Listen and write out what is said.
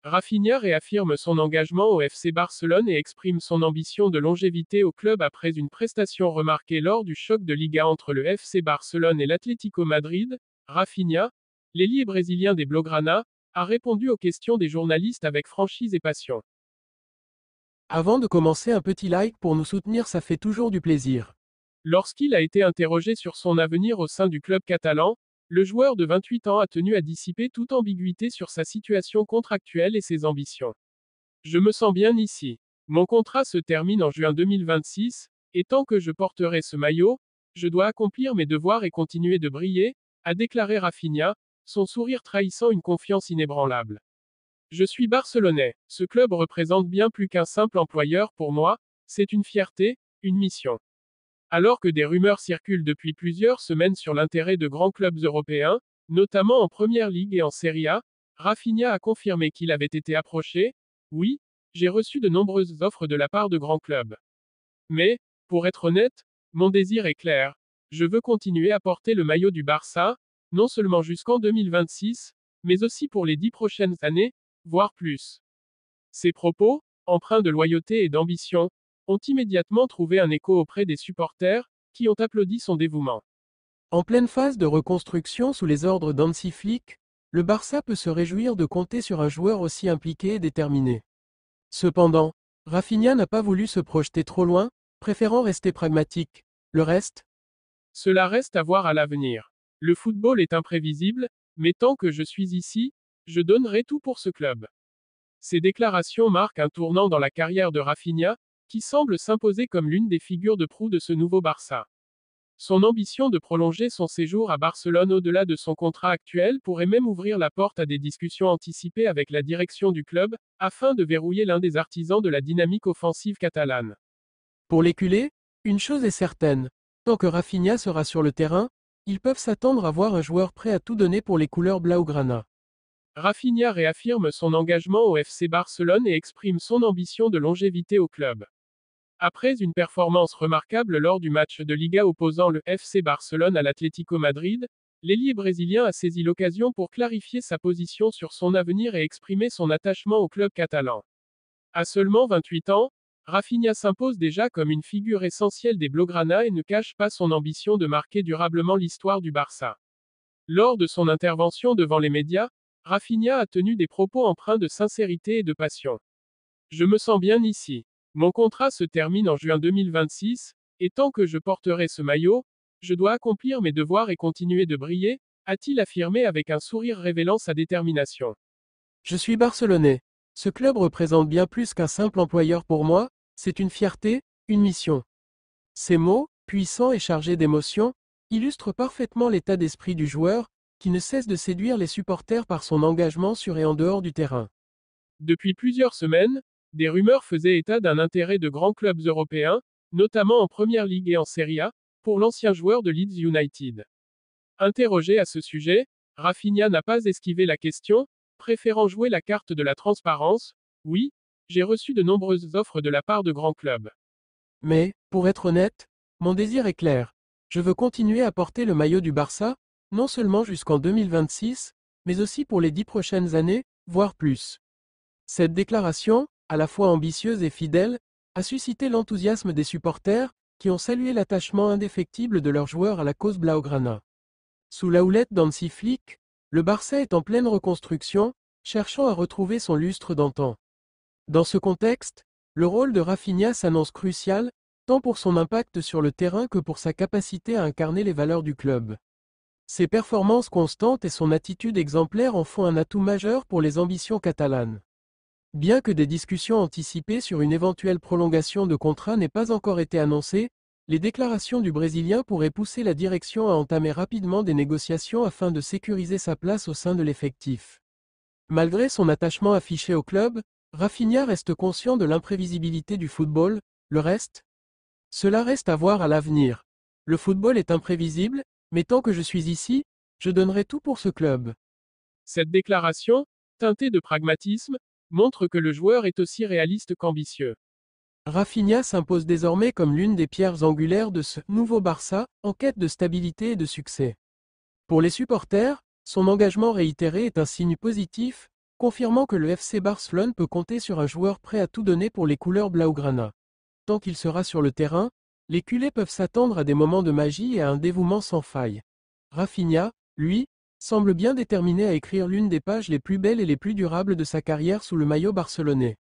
Rafinha réaffirme son engagement au FC Barcelone et exprime son ambition de longévité au club après une prestation remarquée lors du choc de Liga entre le FC Barcelone et l'Atlético Madrid. Rafinha, l'ailier brésilien des Blaugrana, a répondu aux questions des journalistes avec franchise et passion. Avant de commencer, un petit like pour nous soutenir, ça fait toujours du plaisir. Lorsqu'il a été interrogé sur son avenir au sein du club catalan, le joueur de 28 ans a tenu à dissiper toute ambiguïté sur sa situation contractuelle et ses ambitions. Je me sens bien ici. Mon contrat se termine en juin 2026, et tant que je porterai ce maillot, je dois accomplir mes devoirs et continuer de briller, a déclaré Rafinha, son sourire trahissant une confiance inébranlable. Je suis barcelonais. Ce club représente bien plus qu'un simple employeur pour moi, c'est une fierté, une mission. Alors que des rumeurs circulent depuis plusieurs semaines sur l'intérêt de grands clubs européens, notamment en Première Ligue et en Serie A, Rafinha a confirmé qu'il avait été approché. Oui, j'ai reçu de nombreuses offres de la part de grands clubs. Mais, pour être honnête, mon désir est clair. Je veux continuer à porter le maillot du Barça, non seulement jusqu'en 2026, mais aussi pour les 10 prochaines années, voire plus. Ces propos, empreints de loyauté et d'ambition, ont immédiatement trouvé un écho auprès des supporters, qui ont applaudi son dévouement. En pleine phase de reconstruction sous les ordres d'Hansi Flick, le Barça peut se réjouir de compter sur un joueur aussi impliqué et déterminé. Cependant, Rafinha n'a pas voulu se projeter trop loin, préférant rester pragmatique. Le reste? Cela reste à voir à l'avenir. Le football est imprévisible, mais tant que je suis ici, je donnerai tout pour ce club. Ces déclarations marquent un tournant dans la carrière de Rafinha, qui semble s'imposer comme l'une des figures de proue de ce nouveau Barça. Son ambition de prolonger son séjour à Barcelone au-delà de son contrat actuel pourrait même ouvrir la porte à des discussions anticipées avec la direction du club, afin de verrouiller l'un des artisans de la dynamique offensive catalane. Pour les culés, une chose est certaine. Tant que Rafinha sera sur le terrain, ils peuvent s'attendre à voir un joueur prêt à tout donner pour les couleurs blaugrana. Rafinha réaffirme son engagement au FC Barcelone et exprime son ambition de longévité au club. Après une performance remarquable lors du match de Liga opposant le FC Barcelone à l'Atlético Madrid, l'ailier brésilien a saisi l'occasion pour clarifier sa position sur son avenir et exprimer son attachement au club catalan. À seulement 28 ans, Rafinha s'impose déjà comme une figure essentielle des Blaugrana et ne cache pas son ambition de marquer durablement l'histoire du Barça. Lors de son intervention devant les médias, Rafinha a tenu des propos empreints de sincérité et de passion. Je me sens bien ici. Mon contrat se termine en juin 2026, et tant que je porterai ce maillot, je dois accomplir mes devoirs et continuer de briller, a-t-il affirmé avec un sourire révélant sa détermination. Je suis barcelonais. Ce club représente bien plus qu'un simple employeur pour moi, c'est une fierté, une mission. Ces mots, puissants et chargés d'émotion, illustrent parfaitement l'état d'esprit du joueur, qui ne cesse de séduire les supporters par son engagement sur et en dehors du terrain. Depuis plusieurs semaines, des rumeurs faisaient état d'un intérêt de grands clubs européens, notamment en Première Ligue et en Serie A, pour l'ancien joueur de Leeds United. Interrogé à ce sujet, Rafinha n'a pas esquivé la question, préférant jouer la carte de la transparence. Oui, j'ai reçu de nombreuses offres de la part de grands clubs. Mais, pour être honnête, mon désir est clair. Je veux continuer à porter le maillot du Barça, non seulement jusqu'en 2026, mais aussi pour les 10 prochaines années, voire plus. Cette déclaration, à la fois ambitieuse et fidèle, a suscité l'enthousiasme des supporters, qui ont salué l'attachement indéfectible de leurs joueurs à la cause blaugrana. Sous la houlette d'Hansi Flick, le Barça est en pleine reconstruction, cherchant à retrouver son lustre d'antan. Dans ce contexte, le rôle de Rafinha s'annonce crucial, tant pour son impact sur le terrain que pour sa capacité à incarner les valeurs du club. Ses performances constantes et son attitude exemplaire en font un atout majeur pour les ambitions catalanes. Bien que des discussions anticipées sur une éventuelle prolongation de contrat n'aient pas encore été annoncées, les déclarations du Brésilien pourraient pousser la direction à entamer rapidement des négociations afin de sécuriser sa place au sein de l'effectif. Malgré son attachement affiché au club, Rafinha reste conscient de l'imprévisibilité du football. Le reste? Cela reste à voir à l'avenir. Le football est imprévisible, mais tant que je suis ici, je donnerai tout pour ce club. Cette déclaration, teintée de pragmatisme, montre que le joueur est aussi réaliste qu'ambitieux. Rafinha s'impose désormais comme l'une des pierres angulaires de ce nouveau Barça, en quête de stabilité et de succès. Pour les supporters, son engagement réitéré est un signe positif, confirmant que le FC Barcelone peut compter sur un joueur prêt à tout donner pour les couleurs blaugrana. Tant qu'il sera sur le terrain, les culés peuvent s'attendre à des moments de magie et à un dévouement sans faille. Rafinha, lui, semble bien déterminé à écrire l'une des pages les plus belles et les plus durables de sa carrière sous le maillot barcelonais.